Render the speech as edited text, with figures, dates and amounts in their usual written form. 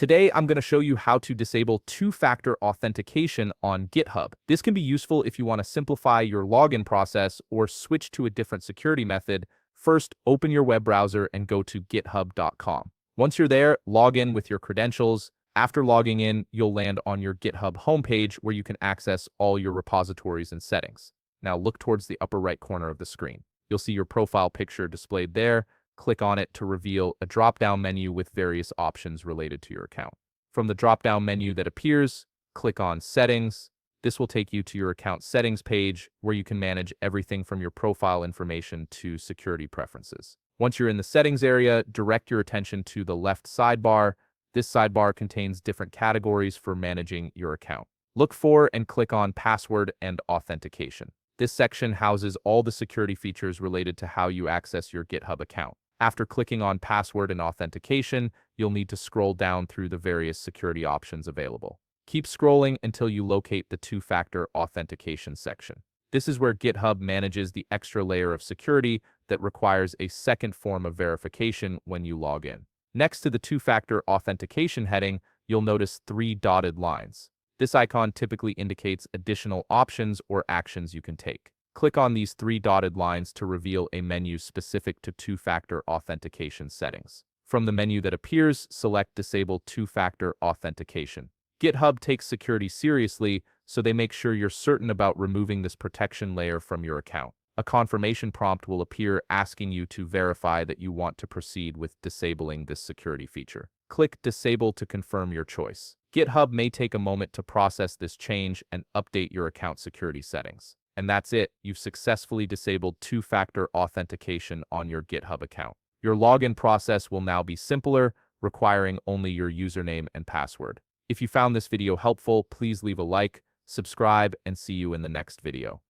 Today, I'm going to show you how to disable two-factor authentication on GitHub. This can be useful if you want to simplify your login process or switch to a different security method. First, open your web browser and go to github.com. Once you're there, log in with your credentials. After logging in, you'll land on your GitHub homepage where you can access all your repositories and settings. Now look towards the upper right corner of the screen. You'll see your profile picture displayed there. Click on it to reveal a drop-down menu with various options related to your account. From the drop-down menu that appears, click on Settings. This will take you to your account settings page where you can manage everything from your profile information to security preferences. Once you're in the settings area, direct your attention to the left sidebar. This sidebar contains different categories for managing your account. Look for and click on Password and Authentication. This section houses all the security features related to how you access your GitHub account. After clicking on Password and Authentication, you'll need to scroll down through the various security options available. Keep scrolling until you locate the two-factor authentication section. This is where GitHub manages the extra layer of security that requires a second form of verification when you log in. Next to the two-factor authentication heading, you'll notice three dotted lines. This icon typically indicates additional options or actions you can take. Click on these three dotted lines to reveal a menu specific to two-factor authentication settings. From the menu that appears, select Disable Two-Factor Authentication. GitHub takes security seriously, so they make sure you're certain about removing this protection layer from your account. A confirmation prompt will appear asking you to verify that you want to proceed with disabling this security feature. Click Disable to confirm your choice. GitHub may take a moment to process this change and update your account security settings. And that's it. You've successfully disabled two-factor authentication on your GitHub account. Your login process will now be simpler, requiring only your username and password. If you found this video helpful, please leave a like, subscribe, and see you in the next video.